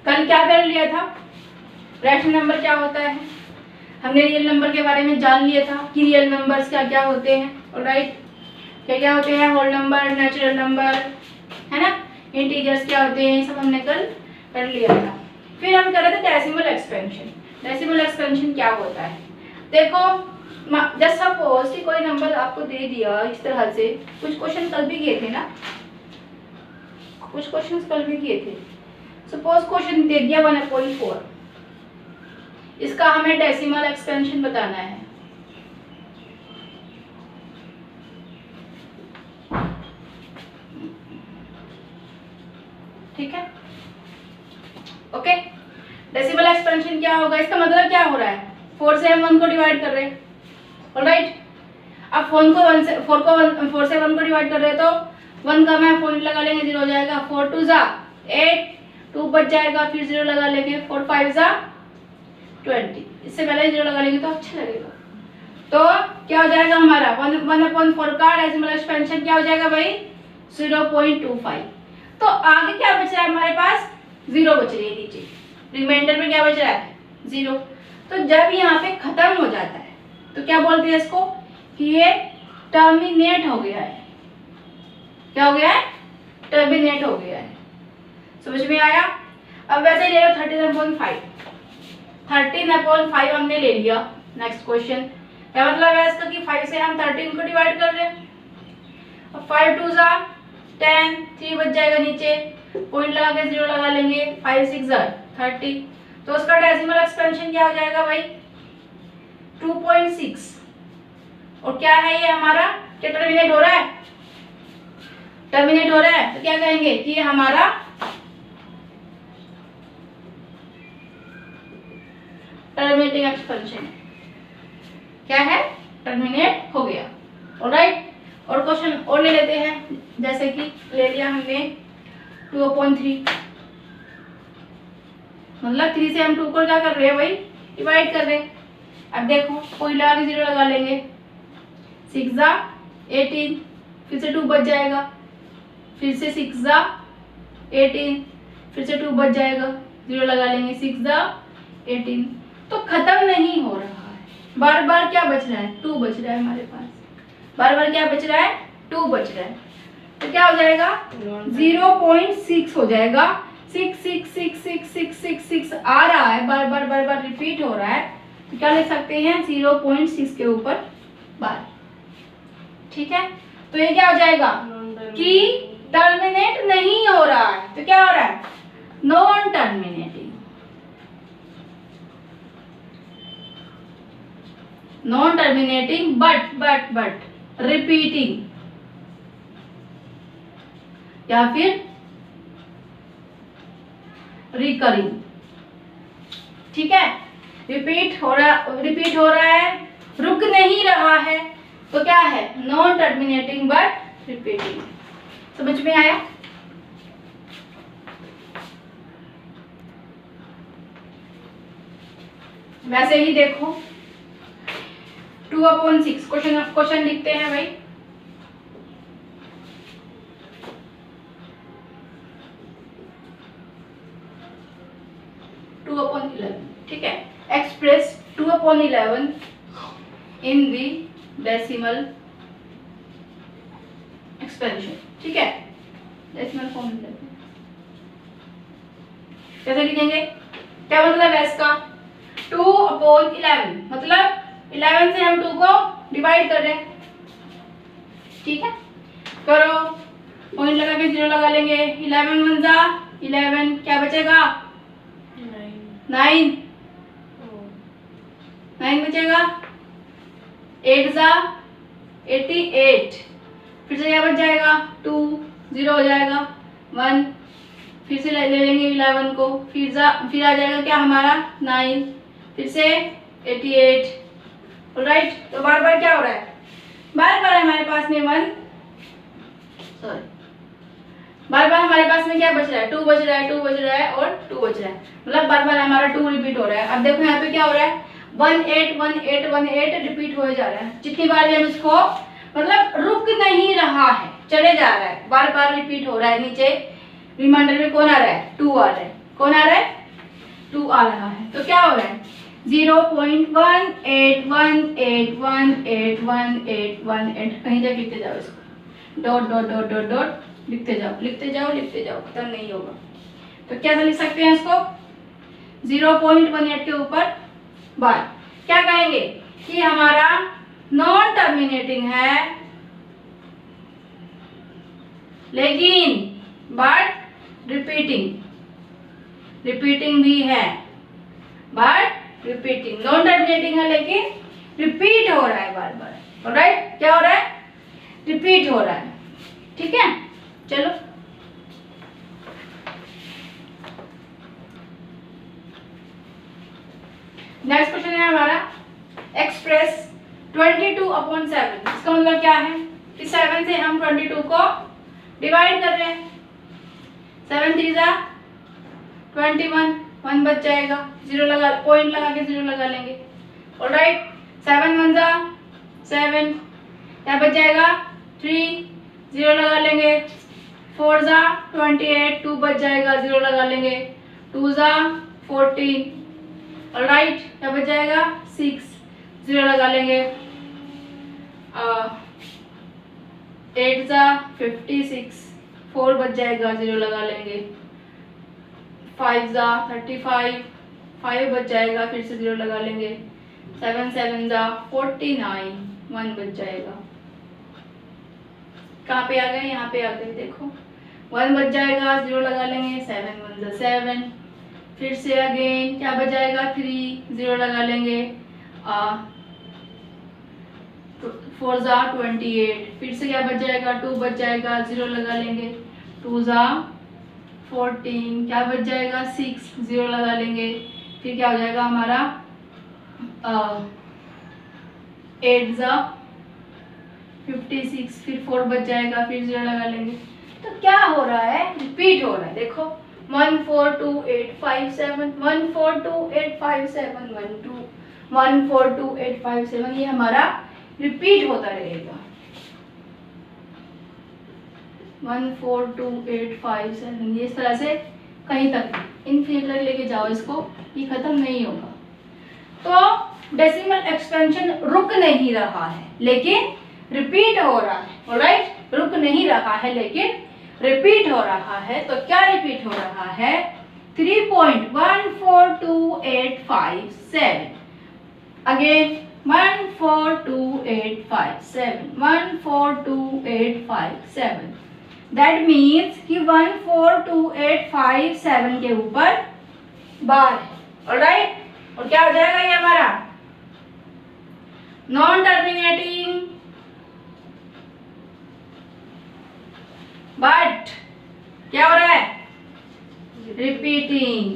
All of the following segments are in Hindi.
कल क्या कर लिया था, रैशनल नंबर क्या होता है, हमने रियल नंबर के बारे में जान लिया था कि रियल नंबर्स क्या क्या होते हैं, ऑलराइट, क्या क्या होते हैं, होल नंबर, नेचुरल नंबर, है ना, इंटीजर्स क्या होते हैं, सब हमने कल कर लिया था। फिर हम कर रहे थे डेसिमल एक्सपेंशन। डेसिमल एक्सपेंशन क्या होता है, देखो जस्ट सपोज कि कोई नंबर आपको दे दिया इस तरह से, कुछ क्वेश्चन कल भी किए थे ना, कुछ क्वेश्चंस कल भी किए थे। सपोज क्वेश्चन दे दिया 1/4, इसका हमें डेसिमल एक्सपेंशन बताना है। ठीक है, ओके। डेसिमल एक्सपेंशन क्या होगा, इसका मतलब क्या हो रहा है, 4 से हम 1 को डिवाइड कर रहे हैं, ऑलराइट। अब 4 से 1 को डिवाइड कर रहे हैं तो 1 का मैं पॉइंट लगा लेंगे, 0 हो जाएगा, 4 2 जा 8, 2 बच जाएगा, फिर 0 लगा लेंगे, 4 5 जा 20, इससे पहले 0 लगा लेंगे तो अच्छा लगेगा। तो क्या हो जाएगा हमारा 1/4 का डेसिमल एक्सपेंशन क्या हो जाएगा भाई, 0.25। तो आगे क्या बच रहा है हमारे पास, 0 बच रही है नीचे, रिमाइंडर में क्या बच रहा है, 0। तो जब यहाँ पे खत्म हो जाता है तो क्या बोलते हैं इसको कि ये टर्मिनेट हो गया है। क्या हो गया है, टर्मिनेट हो गया है। समझ में आया। अब वैसे ले लो 13/5, 13/5 हमने ले लिया। नेक्स्ट क्वेश्चन क्या मतलब है इसका कि 5 से हम 13 को डिवाइड कर रहे हैं। अब 5 2 जा 10, 3 बच जाएगा नीचे, पॉइंट लगा के 0 लगा लेंगे, 5 6 जा 30। तो उसका डेसिमल एक्सपेंशन क्या हो जाएगा भाई, 2.6। और क्या है ये हमारा, क्या टर्मिनेट हो रहा है, टर्मिनेट हो रहा है, तो क्या कहेंगे कि ये हमारा टर्मिनेटिंग एक्सपेंशन क्या है, टर्मिनेट हो गया, ऑलराइट। और क्वेश्चन और ले लेते हैं, जैसे कि ले लिया हमने 2/3, मतलब 3 से हम 2 को क्या कर रहे हैं भाई, डिवाइड कर रहे हैं। अब देखो कोई लगा के 0 लगा लेंगे, 6 जा 18, फिर से 2 बच जाएगा, फिर से 6 जा 18, फिर से 2 बच जाएगा, 0 लगा लेंगे, 6 जा 18। तो खत्म नहीं हो रहा है, बार बार क्या बच रहा है, 2 बच रहा है हमारे पास, बार बार क्या बच रहा है, 2 बच रहा है। तो क्या हो जाएगा 0.6 हो जाएगा, 6 6 6 6 6 6 6 आ रहा है, बार बार रिपीट हो रहा है, तो क्या लिख सकते हैं 0.6 के ऊपर बार। ठीक है, तो ये क्या हो जाएगा कि टर्मिनेट नहीं हो रहा है, तो क्या हो रहा है, non terminating, non terminating but repeating, या फिर रिकरिंग। ठीक है, रिपीट हो रहा है, रुक नहीं रहा है, तो क्या है, नॉन टर्मिनेटिंग बट रिपीटिंग। समझ में आया। वैसे ही देखो 2/6 क्वेश्चन लिखते हैं भाई। ठीक है, एक्सप्रेस 2/11 इन दी डेसिमल एक्सपेंशन। ठीक है, डेसिमल फॉर्म कैसे लिखेंगे, क्या मतलब है इसका, 2/11 मतलब 11 से हम 2 को डिवाइड कर रहे हैं। ठीक है, करो, पॉइंट लगा के 0 लगा लेंगे, 11 1 जा 11, क्या बचेगा 9 बचेगा, 8 जा 88, फिर से क्या बच जाएगा 2, 0 हो जाएगा 1, फिर से ले लेंगे 11 को, फिर आ जाएगा क्या हमारा 9, फिर से 88। ऑलराइट, तो बार बार क्या हो रहा है, बार बार हमारे पास में बार बार हमारे पास में क्या बच रहा है, 2 बच रहा है, 2 बच रहा है और 2 बच रहा है, मतलब बार बार हमारा 2 रिपीट हो रहा है। अब देखो यहाँ पे क्या हो रहा है, 1 8 1 8 1 8 रिपीट हो जा रहा है। जितनी बार हम इसको मतलब रुक नहीं रहा है, चले जा रहा है, बार बार रिपीट हो रहा है। नीचे रिमाइंडर में कौन आ रहा है, 2 आ रहा है, कौन आ रहा है 2 आ रहा है। तो क्या हो रहा है 0.181818181, कहीं जाके लिखते जाओ इसको, dot dot dot dot dot लिखते जाओ लिखते जाओ लिखते जाओ, खत्म नहीं होगा। तो क्या लिख सकते हैं इसको 0.18 के ऊपर बार। क्या कहेंगे कि हमारा नॉन टर्मिनेटिंग है लेकिन बट रिपीटिंग भी है, बट रिपीटिंग, नॉन टर्मिनेटिंग है लेकिन रिपीट हो रहा है बार बार। ऑलराइट, क्या हो रहा है रिपीट हो रहा है। ठीक है, चलो नेक्स्ट क्वेश्चन है हमारा एक्सप्रेस 22/7। इसका मतलब क्या है कि 7 से हम 22 को डिवाइड कर रहे हैं। 7 3 जा 21, 1 बच जाएगा, जीरो लगा, पॉइंट लगा के जीरो लगा लेंगे। ऑलराइट, 7 1 जा 7, क्या बच जाएगा 3, जीरो लगा लेंगे। 4 जा 28, 2 बच जाएगा, जीरो लगा लेंगे। 2 जा 14, ऑलराइट, क्या बच जाएगा 6, जीरो लगा लेंगे। 8 जा 56, 4 बच जाएगा, जीरो लगा लेंगे। 5 जा 35, 5 बच जाएगा, फिर से जीरो लगा लेंगे। 7 7 जा 49, 1 बच जाएगा। कहाँ पे आ गए, यहाँ पे आ गए, देखो 1 बच जाएगा, जीरो लगा लेंगे। 7 1 जा 7, फिर से अगेन क्या बच जाएगा 3, जीरो लगा लेंगे। 4 जा 28, फिर से क्या बच जाएगा 2 बच जाएगा, जीरो लगा लेंगे। 2 जा 14, क्या बच जाएगा 6, जीरो लगा लेंगे। फिर क्या हो जाएगा हमारा 8 जा 56, फिर 4 बच जाएगा, फिर जीरो लगा लेंगे। तो क्या हो रहा है रिपीट हो रहा है। देखो 1 4 2 8 5 7, 1 4 2 8 5 7, 1 4 2 8 5 7, ये हमारा रिपीट होता रहेगा। 1 4 2 8 5 7, ये इस तरह से कहीं तक इनफिनिट तक लेके जाओ इसको, ये खत्म नहीं होगा। तो डेसिमल एक्सपेंशन रुक नहीं रहा है लेकिन रिपीट हो रहा है। ऑलराइट, रुक नहीं रहा है लेकिन रिपीट हो रहा है। तो क्या रिपीट हो रहा है 3.142857, अगेन 142857, 142857। दैट मीन्स कि 142857 के ऊपर बार है। ऑलराइट, और क्या हो जाएगा ये हमारा नॉन टर्मिनेटिंग बट क्या हो रहा है रिपीटिंग।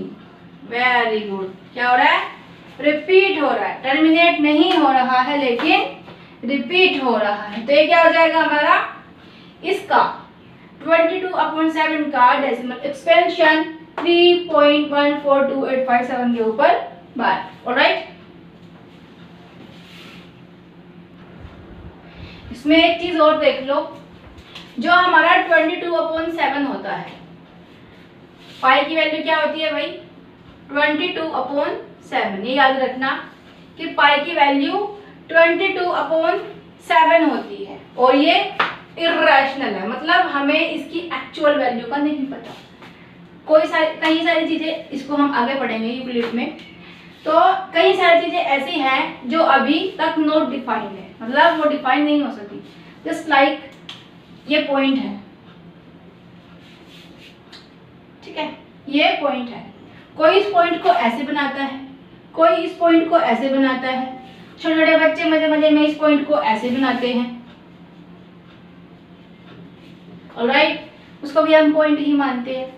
वेरी गुड, क्या हो रहा है रिपीट हो रहा है, टर्मिनेट नहीं हो रहा है लेकिन रिपीट हो रहा है। तो ये क्या हो जाएगा हमारा इसका 22/7 का डेसिमल एक्सपेंशन 3.142857 के ऊपर बार। ऑलराइट, इसमें एक चीज और देख लो, जो हमारा 22/7 होता है, पाई की वैल्यू क्या होती है भाई 22/7। ये याद रखना कि पाई की वैल्यू 22/7 होती है और ये इर्रेशनल है, मतलब हमें इसकी एक्चुअल वैल्यू का नहीं पता। कई सारी चीजें, इसको हम आगे पढ़ेंगे यूक्लिड में, तो कई सारी चीजें ऐसी हैं जो अभी तक नॉट डिफाइंड है, मतलब वो डिफाइन नहीं हो सकती। जस्ट लाइक ये पॉइंट है, ठीक है, ये पॉइंट है, कोई इस पॉइंट को ऐसे बनाता है, कोई इस पॉइंट को ऐसे बनाता है। छोटे छोटे बच्चे मजे मजे में इस पॉइंट को ऐसे बनाते हैं। ऑलराइट, उसको भी हम पॉइंट ही मानते हैं।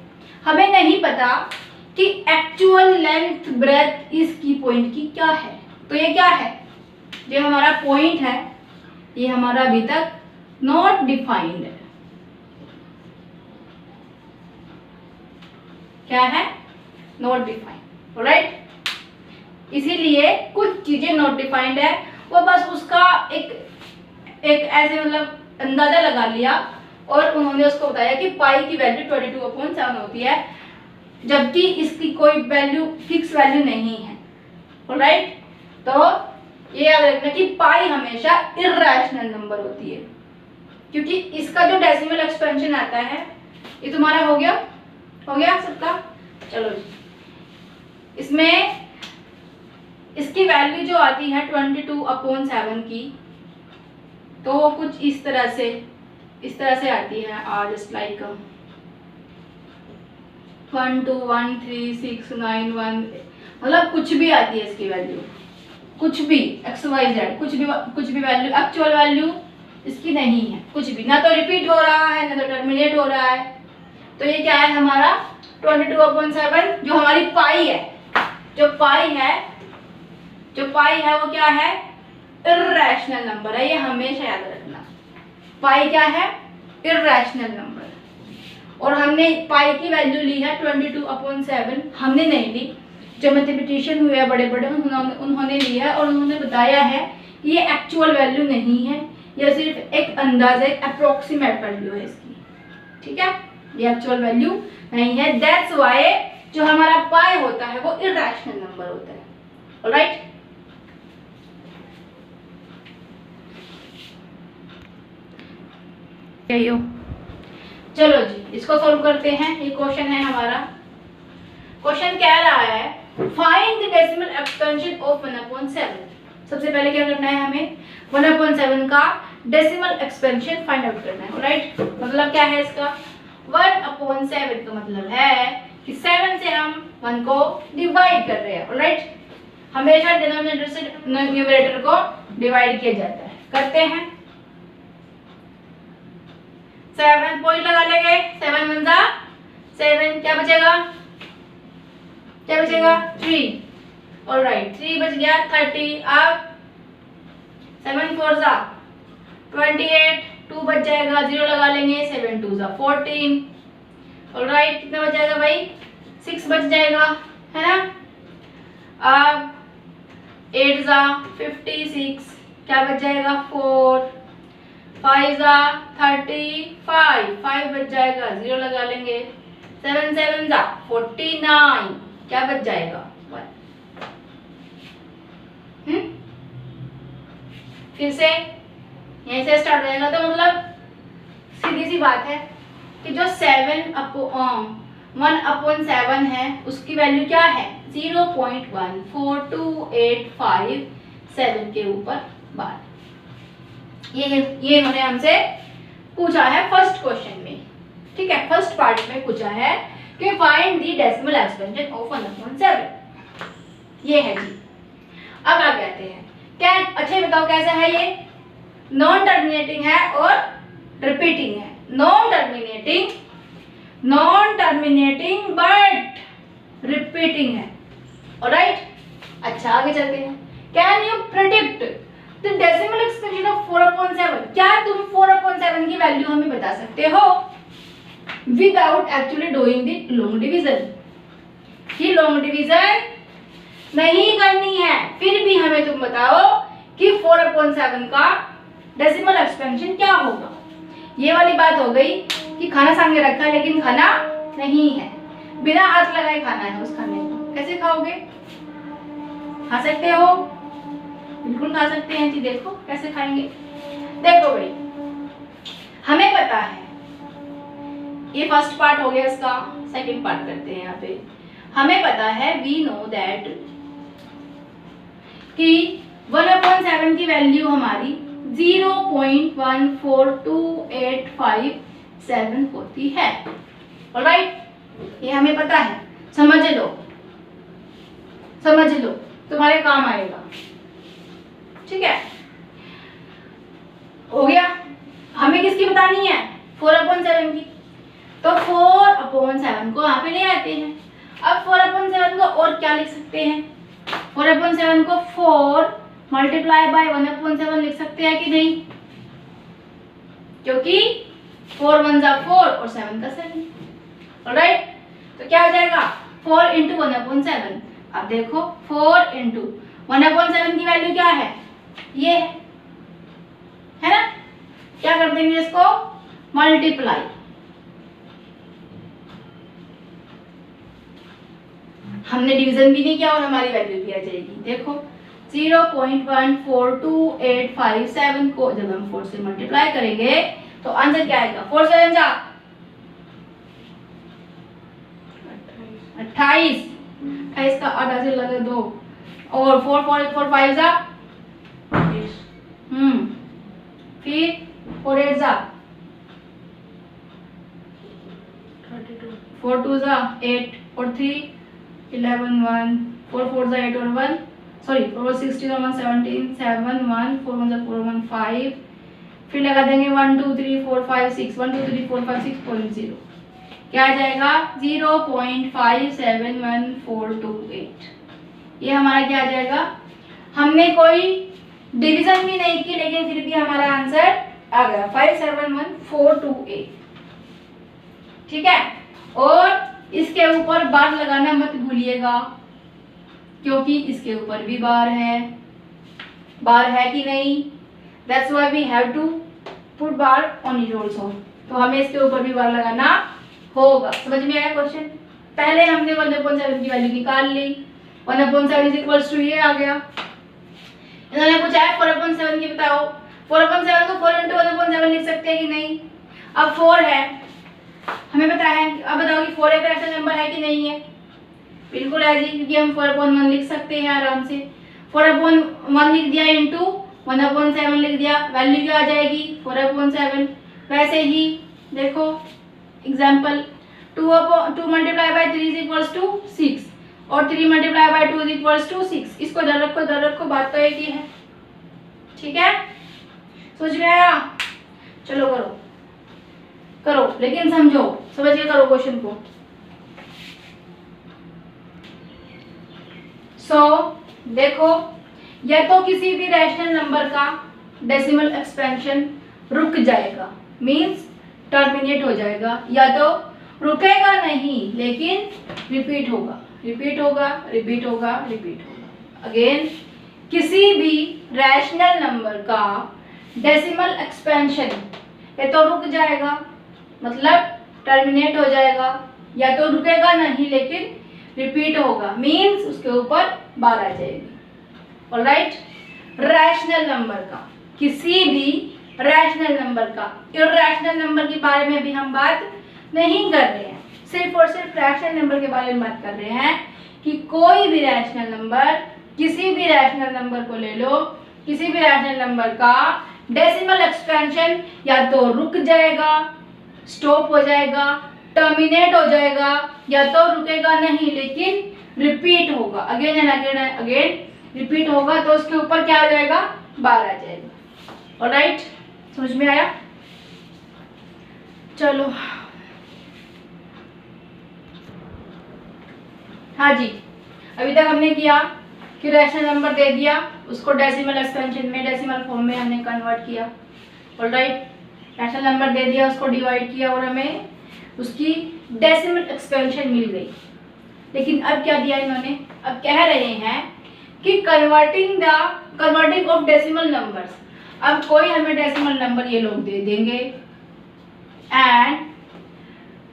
हमें नहीं पता कि एक्चुअल लेंथ ब्रेथ इसकी पॉइंट की क्या है। तो ये क्या है, जो हमारा पॉइंट है ये हमारा अभी तक नॉट डिफाइंड है। क्या है नॉट डिफाइंड। ऑलराइट, इसीलिए कुछ चीजें नॉट डिफाइंड है, वो बस उसका एक ऐसे मतलब अंदाजा लगा लिया और उन्होंने उसको बताया कि पाई की वैल्यू 22/7 होती है। जबकि इसकी कोई वैल्यू फिक्स वैल्यू नहीं है। ऑलराइट, तो ये याद रखना कि पाई हमेशा इर्रेशनल नंबर होती है, क्योंकि इसका जो डेसिमल एक्सपेंशन आता है, ये तुम्हारा हो गया सबका। चलो जी, इसमें इसकी वैल्यू जो आती है 22/7 की, तो कुछ इस तरह से आती है। जस्ट लाइक 1 2 1 3 6 9 1, मतलब कुछ भी आती है इसकी वैल्यू, कुछ भी XYZ, कुछ भी वैल्यू, एक्चुअल वैल्यू इसकी नहीं है, कुछ भी, ना तो रिपीट हो रहा है ना तो टर्मिनेट हो रहा है। तो ये क्या है हमारा 22/7, जो हमारी पाई है, जो पाई है वो क्या है, इर्रेशनल नंबर है। ये हमेशा याद रखना, पाई क्या है, इर्रेशनल नंबर। और हमने पाई की वैल्यू ली है 22/7, हमने नहीं ली, जो मैथमेटिशियन हुए हैं बड़े बड़े उन्होंने लिया है, और उन्होंने बताया है कि ये एक्चुअल वैल्यू नहीं है, यह सिर्फ एक अंदाजा, एक अप्रोक्सीमेट वैल्यू है इसकी। ठीक है, ये एक्चुअल वैल्यू नहीं है। दैट्स व्हाई जो हमारा पाई होता है वो इर्रेशनल नंबर होता है। ऑलराइट, चलो जी, इसको सॉल्व करते हैं। ये क्वेश्चन है हमारा। क्वेश्चन कह रहा है find the decimal expansion of 1/7। सबसे पहले क्या करना है, हमें 1/7 का डेसिमल एक्सपेंशन फाइंड आउट करना है। राइट, मतलब क्या है इसका, 1/7 का मतलब है कि 7 से हम 1 को डिवाइड कर रहे हैं। राइट, हमेशा डिनोमिनेटर से न्यूमरेटर को डिवाइड किया जाता है। करते हैं, 7 पॉइंट लगा लेंगे, 7 1 जा 7, क्या बचेगा 3। ऑलराइट, 3 बच गया 30। अब 7 4 जा 28, 2 बच जाएगा, 0 लगा लेंगे, 7 2 जा 14। ऑलराइट, कितना बच जाएगा भाई, 6 बच जाएगा, है ना। अब 8 जा 56, क्या बच जाएगा 4, 5 जा 35, 5 बच जाएगा, 0 लगा लेंगे, 7 7 जा 49, क्या बच जाएगा 1। फिर से यहीं से स्टार्ट हो जाएगा। तो मतलब सीधी सी बात है कि जो 1/7 है उसकी वैल्यू क्या है, 0.14285 के ऊपर बार। ये इन्होंने हमसे पूछा है फर्स्ट क्वेश्चन में। ठीक है, फर्स्ट पार्ट में पूछा है कि find the decimal expansion of 1/7। ये है जी। अब आगे आते हैं, क्या अच्छा बताओ कैसा है ये, नॉन टर्मिनेटिंग है और रिपीटिंग है। नॉन टर्मिनेटिंग बट रिपीटिंग है। ऑलराइट, अच्छा आगे चलते हैं। Can you predict the decimal expansion of 4/7? क्या तुम 4/7 की वैल्यू हमें बता सकते हो without actually doing the long division? ये लॉन्ग डिवीजन नहीं करनी है, फिर भी हमें तुम बताओ कि 4/7 का डेसिमल एक्सपेंशन क्या होगा। ये वाली बात हो गई कि खाना सामने रखा है लेकिन खाना नहीं है, बिना हाथ लगाए खाना है उस खाने को, कैसे खाओगे? खा सकते हो, बिल्कुल खा सकते हैं जी। देखो कैसे खाएंगे, देखो भाई, हमें पता है, ये फर्स्ट पार्ट हो गया इसका। सेकंड पार्ट करते हैं यहाँ पे। हमें पता है, वी नो दैट कि 1/7 की वैल्यू हमारी 0.14285 होती है। ऑलराइट, ये हमें पता है, समझ लो, तुम्हारे काम आएगा। ठीक है, हो गया। हमें किसकी बतानी है, 4/7 की। तो 4/7 को यहाँ पे ले आते हैं। अब 4/7 को और क्या लिख सकते हैं, 4/7 को 4 मल्टीप्लाई बाय 1/7 लिख सकते हैं कि नहीं, क्योंकि 4 1 जा 4 और 7 का 7। ऑलराइट, तो क्या हो जाएगा 4 इंटू 1/7। अब देखो 4 इंटू 1/7 की वैल्यू क्या है, ये है ना। क्या कर देंगे इसको, मल्टीप्लाई। हमने डिवीजन भी नहीं किया और हमारी वैल्यू भी आ जाएगी। देखो 0.142857 को जब हम 4 से मल्टीप्लाई करेंगे तो आंसर क्या आएगा? 4 से 28, 28 का आधा से लगे 2 और 4 4 5 जा फिर 4 8 जा 4 2 जा 8 और 3 11 1 4 4 जा 8 और 1 सॉरी 4 16 और 1 17 7 1 4 1 जा 4 1 5 फिर लगा देंगे 1 2 3 4 5 6 1 2 3 4 5 6.0 क्या आ जाएगा? 0.571428। ये हमारा क्या आ जाएगा? हमने कोई डिवीजन भी नहीं की लेकिन फिर भी हमारा आंसर आ गया 571428। ठीक है, और इसके ऊपर बार लगाना मत भूलिएगा क्योंकि इसके ऊपर भी बार है कि नहीं? That's why we have to put bar on it also. तो हमें इसके ऊपर भी बार लगाना होगा। समझ में आया क्वेश्चन? पहले हमने 1/7 की वैल्यू निकाल ली, 1/7 इक्वल्स टू ये आ गया। इन्होंने पूछा है 4/7 की बताओ, 4/7 को 4 × 1/7 लिख सकते हैं कि नहीं? अब 4 है, हमें पता है। अब बताओ कि 4 एक रैशनल नंबर है कि नहीं है? बिल्कुल है जी, क्योंकि हम 4/1 लिख सकते हैं आराम से। 4/1 लिख दिया इंटू 1/7 लिख दिया, वैल्यू क्या आ जाएगी? 4/7। वैसे ही देखो एग्जाम्पल 2 × 3 = 6 और 3 × 2 = 6। इसको डर रखो, बात तो एक ही है। ठीक है, समझ में आया? चलो करो लेकिन समझ के करो क्वेश्चन को। देखो, या तो किसी भी रैशनल नंबर का डेसिमल एक्सपेंशन रुक जाएगा, मींस टर्मिनेट हो जाएगा, या तो रुकेगा नहीं लेकिन रिपीट होगा। अगेन, किसी भी रैशनल नंबर का डेसिमल एक्सपेंशन या तो रुक जाएगा मतलब टर्मिनेट हो जाएगा, या तो रुकेगा नहीं लेकिन रिपीट होगा, मींस उसके ऊपर बार आ जाएगी। ऑलराइट, रैशनल नंबर का, किसी भी रैशनल नंबर का, इरैशनल नंबर के बारे में भी हम बात नहीं कर रहे हैं, सिर्फ और सिर्फ रैशनल नंबर के बारे में बात कर रहे हैं कि कोई भी रैशनल नंबर, किसी भी रैशनल नंबर को ले लो, किसी भी रैशनल नंबर का डेसिमल एक्सपेंशन या तो रुक जाएगा, स्टॉप हो जाएगा, टर्मिनेट हो जाएगा, या तो रुकेगा नहीं लेकिन रिपीट होगा, अगेन एंड अगेन रिपीट होगा, तो उसके ऊपर क्या आ जाएगा? बार आ जाएगा। ऑलराइट, समझ में आया? चलो, हाँ जी, अभी तक हमने किया कि रैशनल नंबर दे दिया, उसको डेसिमल एक्सपेंशन में, डेसिमल फॉर्म में हमने कन्वर्ट किया। ऑलराइट, रैशनल नंबर दे दिया, उसको डिवाइड किया और हमें उसकी डेसिमल एक्सपेंशन मिल गई। लेकिन अब क्या दिया इन्होंने? अब कह रहे हैं कि कन्वर्टिंग ऑफ डेसिमल नंबर्स। अब कोई हमें डेसिमल नंबर ये लोग दे देंगे and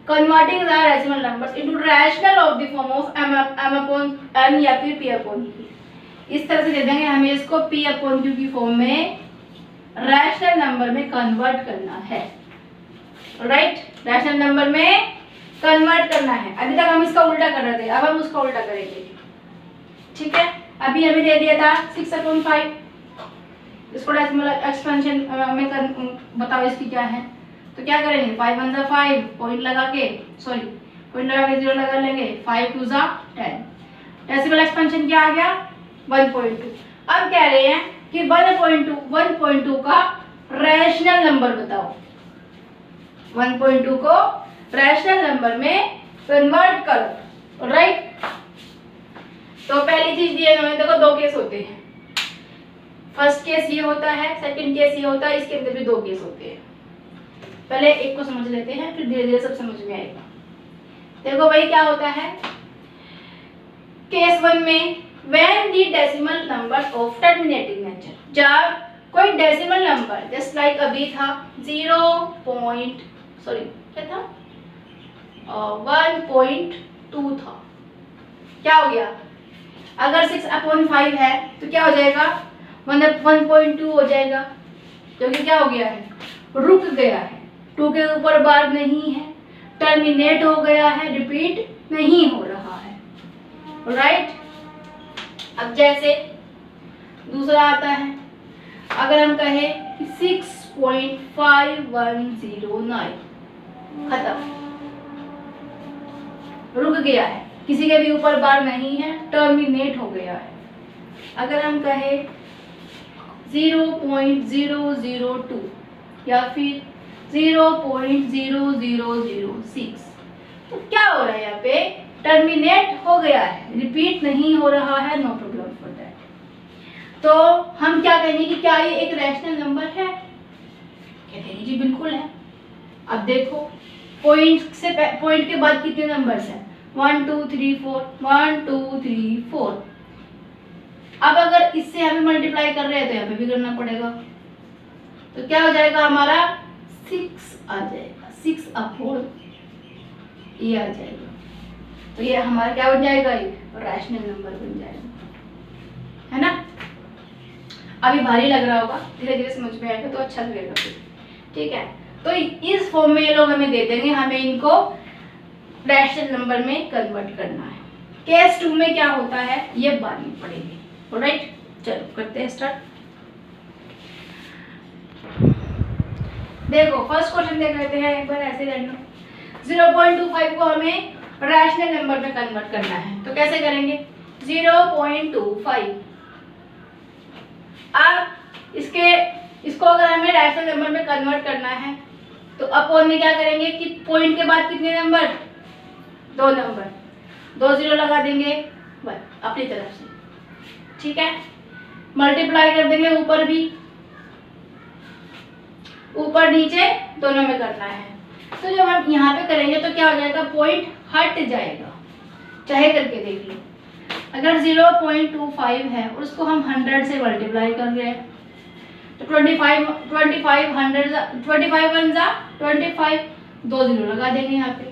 converting the decimal numbers into rational of the form of m/n या फिर p/q। इस तरह से दे देंगे हमें, इसको p/q की फॉर्म में रैशनल नंबर में कन्वर्ट करना है। राइट, रैशनल नंबर में कन्वर्ट करना है। अभी तक हम इसका उल्टा कर रहे थे, अब हम उसका उल्टा करेंगे। ठीक है, अभी हमें दे दिया था 6/5, इसको डेसिमल एक्सपेंशन में बताओ इसकी क्या है। तो क्या करेंगे? 5 1 जा 5, पॉइंट लगा के 0 लगा लेंगे, 5 2 जा 10। डेसिमल एक्सपेंशन क्या आ गया? 1.2। अब कह रहे हैं कि 1.2 का रैशनल नंबर बताओ। 1.2 को रैशनल नंबर में कन्वर्ट करो। राइट, तो पहली चीज दी है इन्होंने, देखो 2 केस होते हैं। फर्स्ट केस ये होता है, सेकंड केस ये होता है, इसके अंदर भी 2 केस होते हैं। पहले एक को समझ लेते हैं, फिर धीरे धीरे सब समझ में आएगा। देखो भाई क्या होता है केस 1 में, when the decimal number of terminating nature, जब कोई डेसिमल नंबर जस्ट लाइक अभी था 1.2 था, क्या हो गया, अगर 6/5 है तो क्या हो जाएगा 1/2 हो जाएगा, क्योंकि क्या हो गया है, रुक गया है, 2 के ऊपर बार नहीं है, टर्मिनेट हो गया है, रिपीट नहीं हो रहा है, राइट। अब जैसे दूसरा आता है, अगर हम कहें कि 6.5109 खत्म, रुक गया है, किसी के भी ऊपर बार नहीं है, टर्मिनेट हो गया है। अगर हम कहें 0.002 या फिर 0.0006 तो क्या हो रहा है, यहाँ पे टर्मिनेट हो गया है, रिपीट नहीं हो रहा है, नो प्रॉब्लम फॉर दैट। तो हम क्या कहेंगे कि क्या ये एक रैशनल नंबर है, कहते हैं जी बिल्कुल है। अब देखो पॉइंट के बाद कितने नंबर्स हैं, 1 2 3 4, 1 2 3 4। अब अगर इससे हमें मल्टीप्लाई कर रहे हैं तो यहाँ पे भी करना पड़ेगा, तो क्या हो जाएगा हमारा 6 आ जाएगा, 6/, ये आ जाएगा। तो ये हमारा क्या बन जाएगा, एक रैशनल नंबर बन जाएगा, है ना। अभी भारी लग रहा होगा, धीरे धीरे समझ में आएगा तो अच्छा लगेगा फिर, ठीक है। तो इस फॉर्म में ये लोग हमें दे देंगे, हमें इनको रैशनल नंबर में कन्वर्ट करना है। केस 2 में क्या होता है ये बाद में पढ़ेंगे, ऑलराइट। चलो करते हैं स्टार्ट। देखो फर्स्ट क्वेश्चन देख लेते हैं एक बार, ऐसे रैंडम 0.25 को हमें रैशनल नंबर में कन्वर्ट करना है, तो कैसे करेंगे, 0.25। अब इसको अगर हमें रैशनल नंबर में कन्वर्ट करना है तो अपॉन में क्या करेंगे कि पॉइंट के बाद कितने नंबर, 2 नंबर, 2 0 लगा देंगे बस अपनी तरफ से, ठीक है। मल्टीप्लाई कर देंगे ऊपर भी, ऊपर नीचे दोनों में करना है। तो जब हम यहाँ पे करेंगे तो क्या हो जाएगा, पॉइंट हट जाएगा, चाहे करके देख लो। अगर 0.25 है और उसको हम 100 से मल्टीप्लाई कर रहे हैं तो 25 2 0 लगा देंगे यहाँ पे,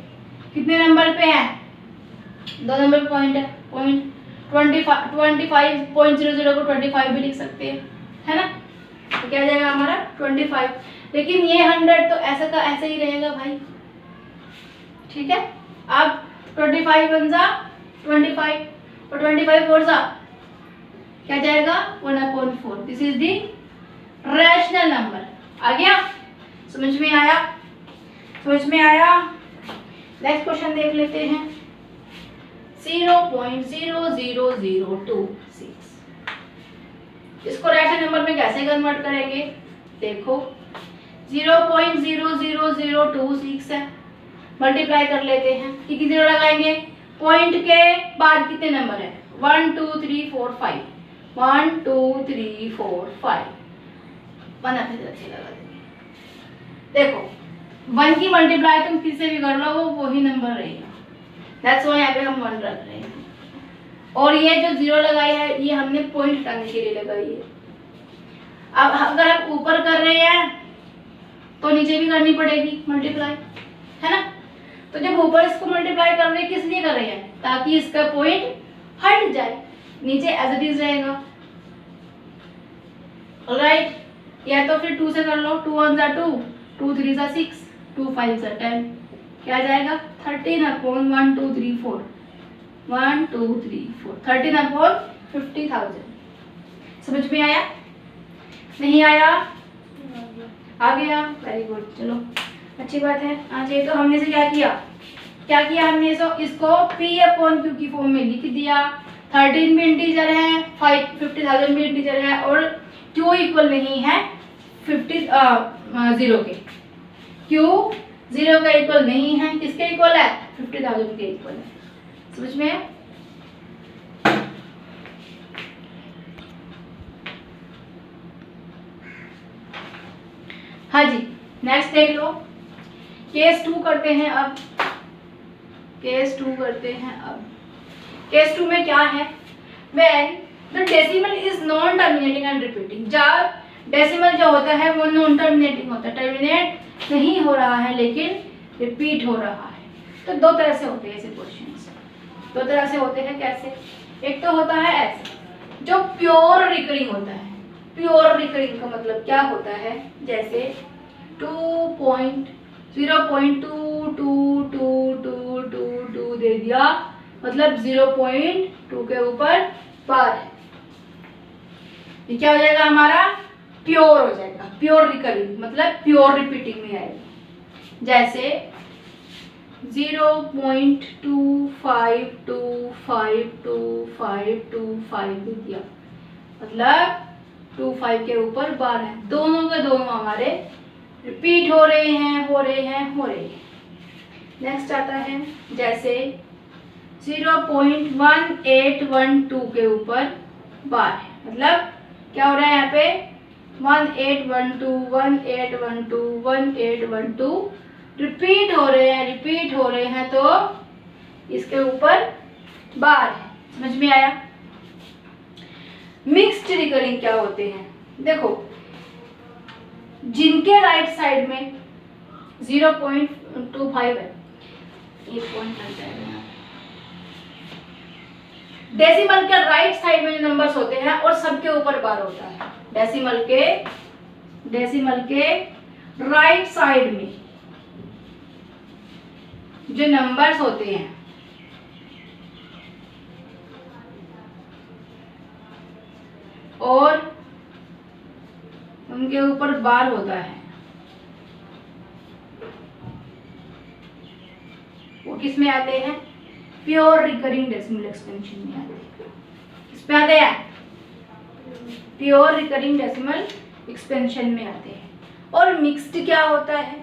कितने नंबर पे है, 2 नंबर पे पॉइंट है, पॉइंट 25.00 को 25 भी लिख सकते हैं, है ना। तो क्या जाएगा हमारा 25, लेकिन ये 100 तो ऐसा का ऐसे ही रहेगा भाई, ठीक है। अब 25 1 25 और 25 4 क्या जाएगा 1/4। This is the rational number. आ गया, समझ में आया, समझ में आया। नेक्स्ट क्वेश्चन देख लेते हैं, 0.00026। इसको रैशनल नंबर में कैसे कन्वर्ट करेंगे, देखो 0.00026 है, मल्टीप्लाई कर लेते हैं, कितनी 0 लगाएंगे, पॉइंट के बाद कितने नंबर है, 1 2 3 4 5, 1 2 3 4 5, 1 अपनी तरफ से लगा देंगे। देखो 1 की मल्टीप्लाई तुम किससे भी कर लो वो वही नंबर रहेगा, दैट्स व्हाई यहाँ पे हम 1 रख रहे हैं। और ये जो 0 लगाई है ये हमने पॉइंट हटाने के लिए लगाई है। अब अगर आप ऊपर कर रहे हैं तो नीचे भी करनी पड़ेगी मल्टीप्लाई, है ना। तो जब ऊपर इसको मल्टीप्लाई कर रहे हैं किस लिए कर रहे हैं, ताकि इसका पॉइंट हट जाए, नीचे एज इट इज रहेगा, ऑलराइट। या तो फिर 2 से कर लो, 2 1 2, 2 3 6, 2 5 10, क्या जाएगा 13/1 2 3 4, 1 2 3 4, 13/50,000। समझ में आया, नहीं आया, आ गया, वेरी गुड, चलो अच्छी बात है। आज ये तो हमने से क्या किया हमने इसको P/Q की फॉर्म में लिख दिया। 13 भी इंटीजर है, 50,000 भी इंटीजर है और Q इक्वल नहीं है 0 के, Q 0 का इक्वल नहीं है, किसके इक्वल है 50,000 के इक्वल है। समझ में है, हाँ जी। नेक्स्ट देख लो, केस 2 करते हैं अब, केस 2 करते हैं अब। केस 2 में क्या है, when the decimal is non terminating and repeating. जब डेसिमल जो होता है वो नॉन टर्मिनेटिंग होता है, टर्मिनेट नहीं हो रहा है लेकिन रिपीट हो रहा है। तो 2 तरह से होते हैं ऐसे क्वेश्चंस, दो तरह से होते हैं। कैसे? एक तो होता है ऐसे जो प्योर रिकरिंग होता है। प्योर रिकरिंग का मतलब क्या होता है? जैसे 0.22222 दे दिया, मतलब 0.2 के ऊपर बार है, ये क्या हो जाएगा हमारा? प्योर हो जाएगा। प्योर रिकरिंग मतलब प्योर रिपीटिंग में आएगा। जैसे 0.252525 दे दिया, मतलब 25 के ऊपर बार है। दोनों के दोनों हमारे रिपीट हो रहे हैं। नेक्स्ट आता है जैसे 0.1812 के ऊपर बार है, मतलब क्या हो रहा है यहाँ पे? 1812 रिपीट हो रहे हैं, तो इसके ऊपर बार है। समझ में आया? मिक्स्ड रिकरिंग क्या होते हैं? देखो, जिनके राइट साइड में 0.25 है, एक पॉइंट लग जाएगा। डेसिमल के राइट साइड में जो नंबर्स होते हैं और सबके ऊपर बार होता है। डेसिमल के राइट साइड में जो नंबर्स होते हैं और उनके ऊपर बार होता है, वो किस में आते हैं? प्योर रिकरिंग डेसिमल एक्सपेंशन में आते हैं। किसमें आते हैं? प्योर रिकरिंग डेसिमल एक्सपेंशन में आते हैं। और मिक्स्ड क्या होता है?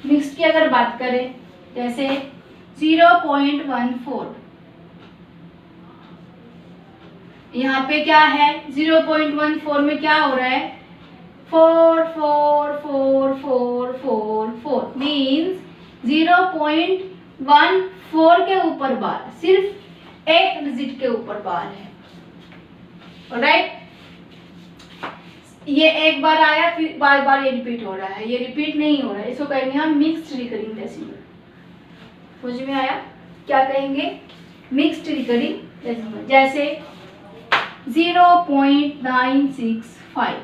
मिक्स्ड की अगर बात करें, जैसे 0.14, यहाँ पे क्या है? 0.14 में क्या हो रहा है? 4 मीन्स 0.14 के ऊपर बार, सिर्फ एक डिजिट के ऊपर बार है। ऑलराइट, ये एक बार आया, फिर बार बार ये रिपीट हो रहा है, ये रिपीट नहीं हो रहा है, इसको कहेंगे हम मिक्स्ड रिकरिंग डेसिमल। समझ में आया? क्या कहेंगे? Mixed recurring decimal. जैसे 0.965,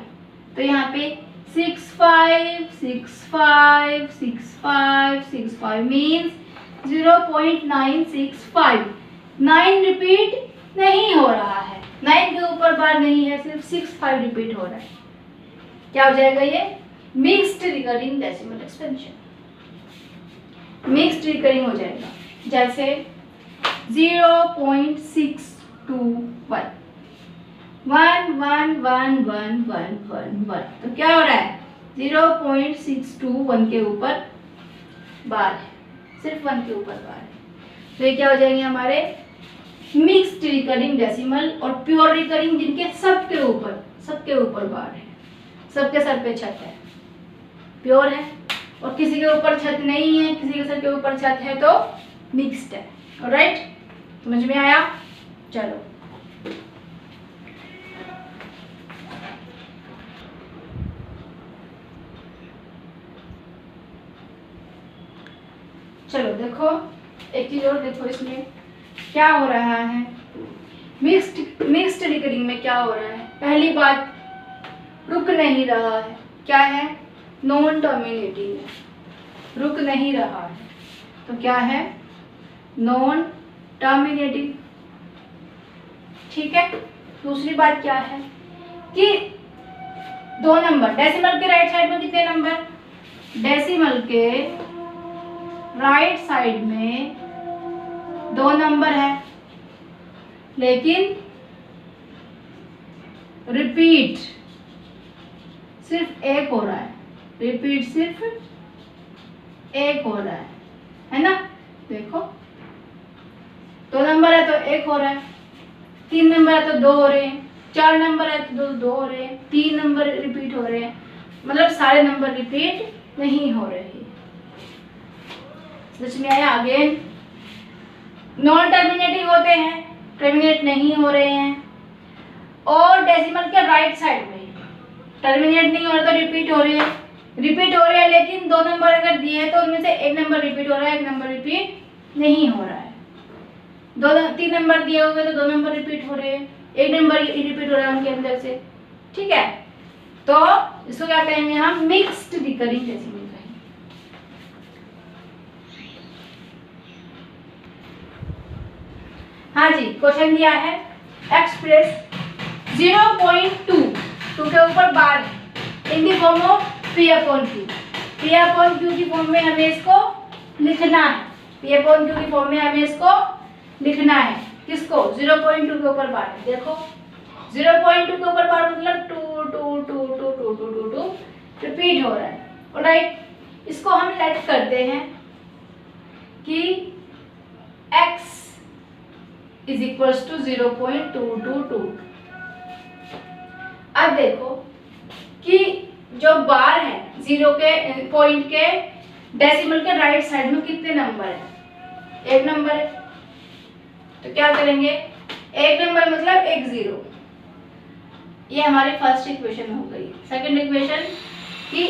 तो यहाँ पे 65 मीन्स 0.965। 9 रिपीट नहीं हो रहा है, 9 के ऊपर बार नहीं है, सिर्फ 65 रिपीट हो रहा है। क्या हो जाएगा ये? Mixed recurring decimal expansion. Mixed recurring हो जाएगा। जैसे 0.621, 1 तो क्या हो रहा है? 0.621 के ऊपर बार है, सिर्फ 1 के ऊपर बार है। तो ये क्या हो जाएंगे हमारे? Mixed recurring decimal. और प्योर रिकरिंग जिनके सबके ऊपर बार है, सबके सर पे छत है, प्योर है। और किसी के ऊपर छत नहीं है, किसी के सर के ऊपर छत है, तो मिक्स्ड है। ऑलराइट, समझ में आया? चलो, देखो एक चीज और देखो, इसमें क्या हो रहा है? मिक्स्ड रिकरिंग में क्या हो रहा है? पहली बात, रुक नहीं रहा है। क्या है? नॉन टर्मिनेटिंग है, रुक नहीं रहा है, तो क्या है? Non terminating. ठीक है। दूसरी बात क्या है कि दो नंबर, डेसिमल के राइट साइड में कितने नंबर? डेसिमल के राइट साइड में 2 नंबर है, लेकिन रिपीट सिर्फ एक हो रहा है, रिपीट सिर्फ एक हो रहा है ना? देखो, 2 नंबर है तो एक हो रहा है, 3 नंबर है तो 2 हो रहे हैं, 4 नंबर है तो 2 हो रहे हैं, 3 नंबर रिपीट हो रहे हैं, मतलब सारे नंबर रिपीट नहीं हो रहे हैं। समझ में आया? अगेन, नॉन टर्मिनेटिंग होते हैं, टर्मिनेट नहीं हो रहे हैं, और डेसिमल के राइट साइड में टर्मिनेट नहीं हो रहा तो रिपीट हो रही है, लेकिन 2 नंबर अगर दिए हैं तो उनमें से एक नंबर रिपीट हो रहा है, एक नंबर रिपीट नहीं हो रहा है। तीन नंबर दिए हुए तो 2 नंबर रिपीट हो रहे हैं, 1 नंबर रिपीट हो रहा है उनके अंदर से, ठीक है। तो इसको क्या कहेंगे हम, मिक्स्ड रिकरिंग डेसिमल कहेंगे। हाँ जी, क्वेश्चन दिया है एक्सप्रेस 0.2 के ऊपर बार है in the form of P/Q। P/Q की फॉर्म में हमें इसको लिखना है, P/Q की फॉर्म में हमें इसको लिखना है। किसको, 0.2 के ऊपर बार है। देखो 0.2 के ऊपर बार मतलब 2 2 2 2 2 2 2 2 रिपीट हो रहा है, ऑलराइट। इसको हम लेट करते हैं कि x इज इक्वल्स टू 0.222। अब देखो कि जो बार है जीरो के पॉइंट के डेसिमल के राइट साइड में कितने नंबर है, 1 नंबर है। तो क्या करेंगे, 1 नंबर मतलब 1 0, ये हमारी फर्स्ट इक्वेशन हो गई। सेकंड इक्वेशन कि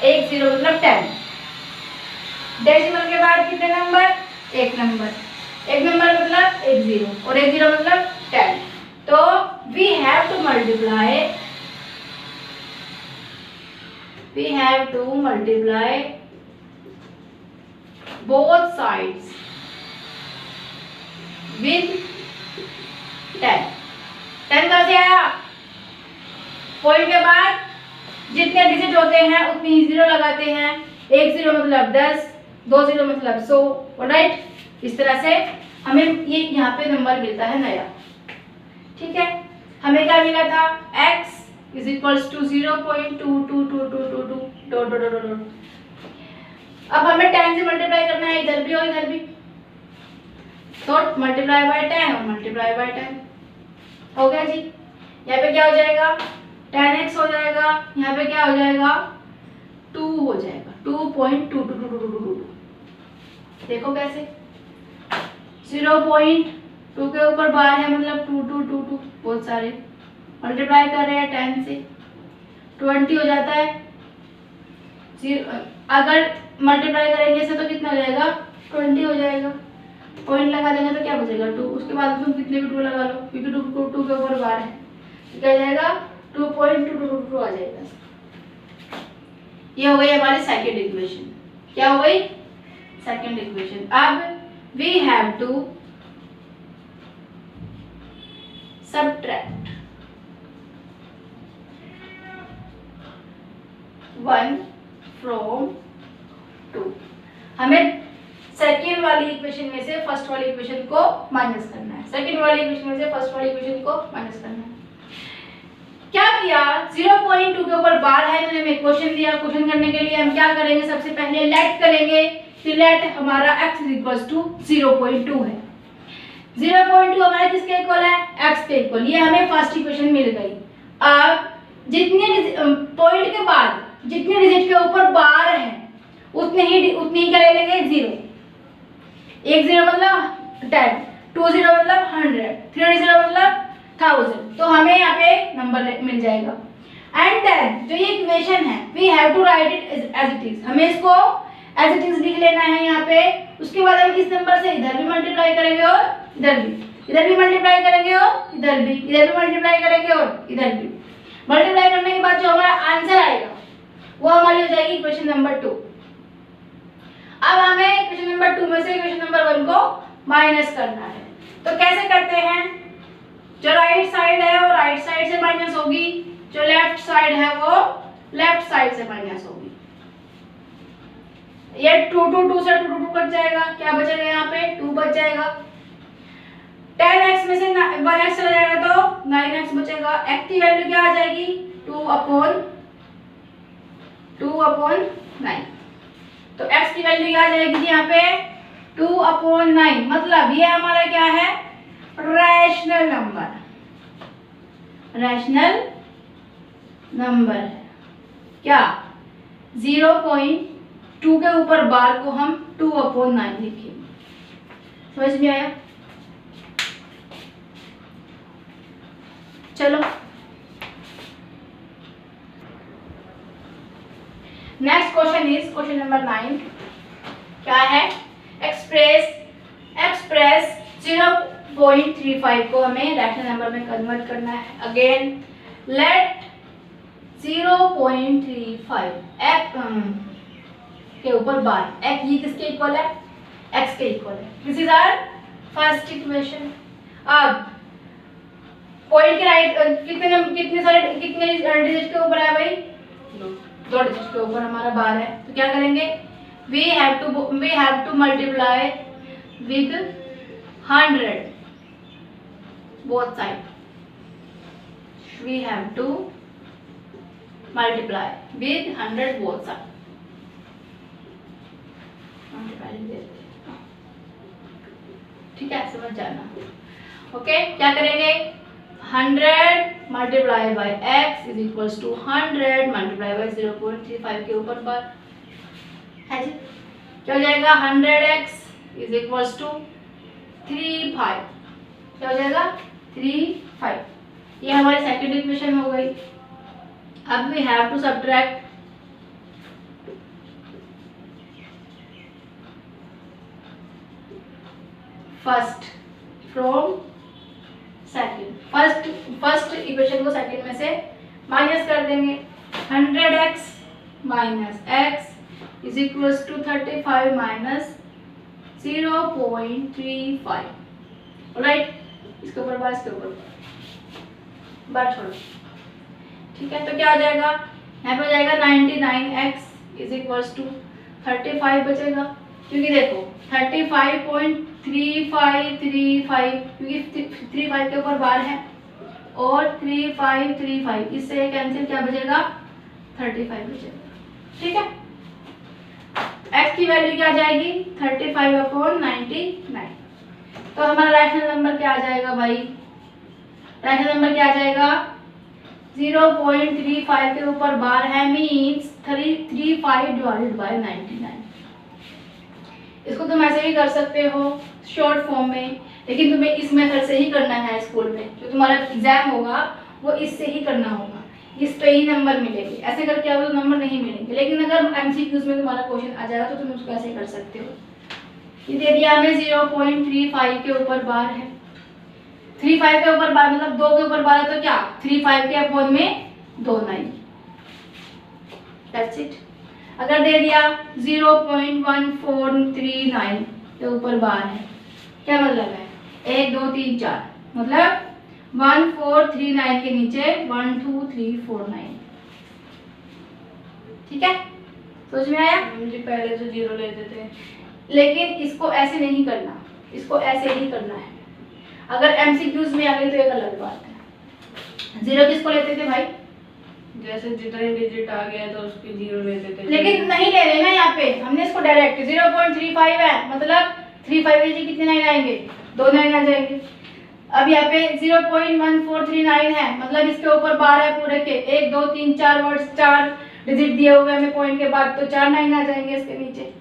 1 0 मतलब 10, डेसिमल के बाद कितने नंबर, 1 नंबर, 1 नंबर मतलब 1 0 और 1 0 मतलब 10। तो we have to multiply both sides with 10। 10 कैसे आया, पॉइंट के बाद जितने डिजिट होते हैं उतनी ही जीरो लगाते हैं। 1 0 मतलब 10, 2 0 मतलब 100, ऑलराइट। इस तरह से हमें ये यहाँ पे नंबर मिलता है नया, ठीक है। हमें क्या मिला था, x इज इक्वल्स टू 0.22222 अब हमें 10 से मल्टीप्लाई करना है, इधर भी और इधर भी, तो मल्टीप्लाई बाय 10 और मल्टीप्लाई बाय 10 हो गया जी। यहाँ पे क्या हो जाएगा, 10x हो जाएगा, यहाँ पे क्या हो जाएगा, 2 हो जाएगा, 2.2222। देखो कैसे, 0.2 के ऊपर बार है मतलब 2 2 2 2 बहुत सारे, मल्टीप्लाई कर रहे हैं 10 से, 20 हो जाता है। अगर मल्टीप्लाई करेंगे इसे तो कितना हो जाएगा, 20 हो जाएगा। पॉइंट लगा देंगे तो क्या बचेगा, 2। उसके बाद तुम कितने भी 2 लगा लो क्योंकि 2 के ऊपर बार है, तो क्या जाएगा 2.222 आ जाएगा। ये हो गई हमारी सेकंड इक्वेशन। क्या हो गई, सेकंड इक्वेशन। अब we have to subtract 1 from 2। हमें सेकेंड वाली इक्वेशन में से फर्स्ट वाली इक्वेशन को माइनस करना है, सेकेंड वाली इक्वेशन में से फर्स्ट वाली इक्वेशन को माइनस करना है। क्या किया, 0.2 के ऊपर बार है, तो हमें क्वेश्चन दिया। क्वेश्चन करने के लिए हम क्या करेंगे, सबसे पहले लेट करेंगे कि लेट हमारा x इज इक्वल टू 0.2 है। 0.2 हमारे किसके इक्वल है, x के इक्वल। ये हमें फर्स्ट इक्वेशन मिल गई। अब जितने पॉइंट के बाद जितने डिजिट के ऊपर बार है उतनी ही क्या ले लेंगे, 0। 1 0 मतलब 10, 2 0 मतलब 100, 3 0 मतलब 1000। तो हमें यहाँ पे नंबर मिल जाएगा। एंड देन जो ये इक्वेशन है we have to write it as it is, हमें इसको एज इट इज लिख लेना है यहाँ पे। उसके बाद हम इस नंबर से इधर भी मल्टीप्लाई करेंगे और इधर भी मल्टीप्लाई करेंगे और इधर भी मल्टीप्लाई करेंगे और इधर भी मल्टीप्लाई करने के बाद जो हमारा आंसर आएगा वो हमारी हो जाएगी इक्वेशन नंबर 2। अब हमें इक्वेशन नंबर 2 में से इक्वेशन नंबर 1 को माइनस करना है। तो कैसे करते हैं, जो राइट साइड है वो राइट साइड से माइनस होगी, जो लेफ्ट साइड है वो लेफ्ट साइड से माइनस होगी। ये 2 2 2 से 2 2 कट जाएगा, क्या बचेगा यहाँ पे 2 बच जाएगा। 10x में से 1x चला जाएगा तो 9x बचेगा। x की वैल्यू क्या आ जाएगी, 2/9। तो x की वैल्यू क्या आ जाएगी यहाँ पे 2/9, मतलब ये हमारा क्या है, रैशनल नंबर है। क्या 0.2 के ऊपर बार को हम 2/9 लिखेंगे। समझ में आया, चलो next question is question number 9। क्या है, एक्सप्रेस x एक्सप्रेस 0.35 को हमें रैशनल नंबर में कन्वर्ट करना है। अगेन लेट 0.35 के ऊपर बार एक्स, ये किसके इक्वल है? एक्स के इक्वल है। This is our first equation. अब पॉइंट के राइट कितने डिजिट के ऊपर है भाई? दो डिजिट के ऊपर हमारा बार है। तो क्या करेंगे? We have to multiply with 100 both side. We have to multiply with 100 both side. ठीक है, समझ जाना। ओके, क्या करेंगे? 100 multiply by x is equals to 100 multiply by 0.35 के ऊपर बार है जी। क्या हो जाएगा? 100x is equals to 35। क्या हो जाएगा? 35। ये हमारी सेकंड इक्वेशन हो गई। अब we have to subtract first from second. First equation को सेकंड में से माइनस कर देंगे। 100x minus x is equals to 35 minus 0.35। Right, इसके ऊपर बार, इसके ऊपर बार छोड़ो। ठीक है, तो क्या हो जाएगा? यहाँ पे हो जाएगा 99x इज इक्वल्स टू 35 बचेगा, क्योंकि देखो 35.3535 क्योंकि 35 के ऊपर बार है और 3535 इससे कैंसिल, क्या बचेगा? 35 बचेगा। ठीक है, x की वैल्यू क्या आ जाएगी? 35/99। तो हमारा रैशनल नंबर क्या आ जाएगा भाई? रैशनल नंबर क्या आ जाएगा? 0.35 के ऊपर बार है, मीन्स 335 डिवाइडेड बाय 99। इसको तुम ऐसे भी कर सकते हो शॉर्ट फॉर्म में, लेकिन तुम्हें इस मेथड से ही करना है। स्कूल में जो तुम्हारा एग्जाम होगा वो इससे ही करना होगा, इस पे ही नंबर मिलेंगे। ऐसे करके आओ तो नंबर नहीं मिलेंगे, लेकिन अगर एमसीक्यूज में तुम्हारा क्वेश्चन आ जाएगा तो तुम उसको ऐसे कर सकते हो। ये दे दिया हमें 0.35 के ऊपर बार है। 35 के ऊपर बार मतलब 2 के ऊपर बार है, तो क्या 35 के अपॉन में 2 9। That's it. अगर दे दिया 0.1439 के ऊपर बार है, क्या मतलब है? 1 2 3 4 मतलब 1439 के नीचे 1 2 3 4 9। ठीक है, समझ में आया? मुझे पहले तो 0 लेते थे, लेकिन इसको ऐसे नहीं करना, इसको ऐसे ही करना है। अगर एमसीक्यूज में आ गई तो एक अलग बात है। 0 किसको लेते थे भाई? जैसे जितने डिजिट आ गया तो उसके 0 लेते थे, लेकिन नहीं ले रहे ना यहाँ पे, हमने इसको डायरेक्ट 0.35 है मतलब 35 के कितने 9 आएंगे? 2 9 आ जाएंगे। अब यहाँ पे 0.1439 है मतलब इसके ऊपर बार है पूरे के 1 2 3 4 वर्ड्स 4 डिजिट दिए हुए हमें पॉइंट के बाद, तो 4 9 आ जाएंगे इसके नीचे।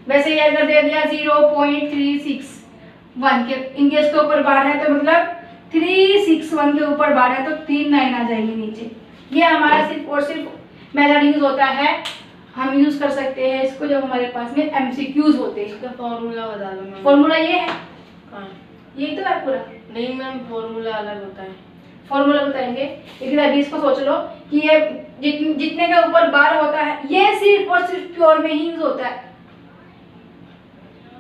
वैसे ये अगर दे दिया 0.361 के इनके इसके ऊपर बार है, तो मतलब 361 के ऊपर बार है तो 3 9 आ जाएंगे नीचे। ये हमारा सिर्फ और सिर्फ मेथड यूज होता है, हम यूज कर सकते हैं इसको जब हमारे पास में एमसीक्यूज होते हैं। इसका फॉर्मूला बता दो मैम। फॉर्मूला ये है, हाँ यही तो है पूरा। नहीं मैम, फॉर्मूला अलग होता है। फॉर्मूला बताएंगे, लेकिन अभी इसको सोच लो कि ये जितने के ऊपर बार होता है ये सिर्फ और सिर्फ प्योर में ही यूज होता है।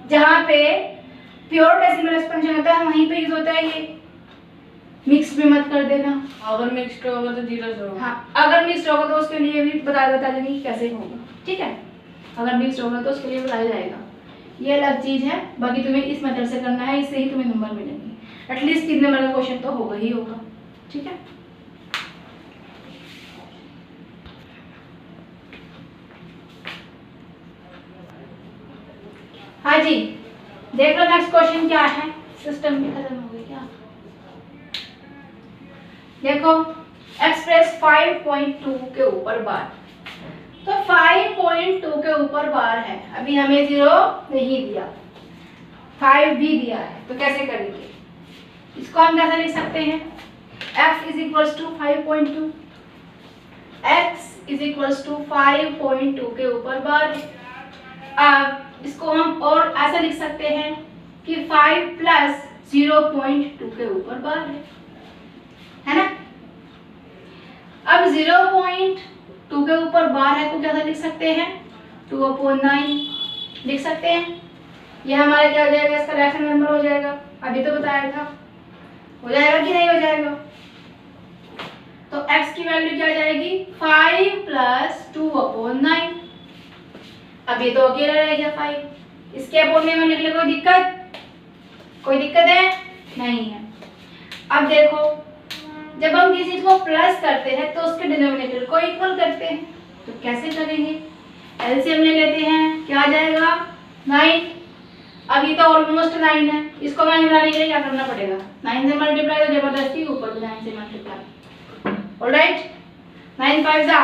जहाँ पे प्योर डेसिमल एक्सपेंशन होता है वहीं पे यूज होता है ये। मिक्स भी मत कर देना। अगर मिक्स्ड होगा तो 0 से होगा। हाँ, अगर मिक्स्ड होगा तो उसके लिए भी बता देंगे कैसे होगा। ठीक है, अगर मिक्स्ड होगा तो उसके लिए बताया जाएगा। ये अलग चीज है, बाकी तुम्हें इस मेथड से करना है, इससे ही तुम्हें नंबर मिलेंगे। एटलीस्ट 3 नंबर का क्वेश्चन तो होगा ही होगा। ठीक है, हाँ जी, देख लो नेक्स्ट क्वेश्चन क्या है। सिस्टम भी खत्म हो गई क्या? देखो एक्सप्रेस 5.2 के ऊपर बार, तो 5.2 के ऊपर बार है, अभी हमें 0 नहीं दिया, 5 भी दिया है, तो कैसे करेंगे? इसको हम कैसे लिख सकते हैं? x is equals to 5.2, x is equals to 5.2 के ऊपर बार है। अब इसको हम और ऐसा लिख सकते हैं कि 5 प्लस 0.2 के ऊपर बार है ना। अब 0.2 के ऊपर बार है तो क्या लिख सकते हैं, 2/9 लिख सकते हैं। ये हमारा क्या हो जाएगा, इसका रैशनल नंबर हो जाएगा। अभी तो बताया था, हो जाएगा कि नहीं हो जाएगा। तो x की वैल्यू क्या आ जाएगी, 5 प्लस 2/9। अब ये तो अकेला रह गया 5, इसके अपोन में लिखने कोई दिक्कत है नहीं है। अब देखो जब हम किसी को प्लस करते हैं तो उसके डिनोमिनेटर को इक्वल करते हैं, तो कैसे करेंगे, एलसीएम ले लेते हैं, क्या आ जाएगा 9। अब ये तो ऑलमोस्ट 9 है, इसको 9 बनाने के लिए क्या करना पड़ेगा, 9 से मल्टीप्लाई, तो जबरदस्ती ऊपर भी 9 से मल्टीप्लाई। ऑलराइट, 9 5 जा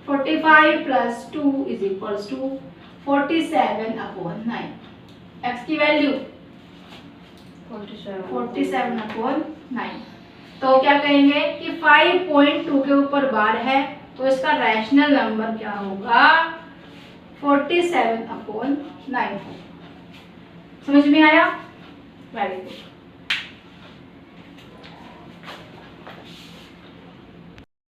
45 plus 2 is equals to 47/9। x की वैल्यू 47/9। तो क्या कहेंगे कि 5.2 के ऊपर बार है तो इसका रैशनल नंबर क्या होगा, 47/9। समझ में आया, वेरी गुड।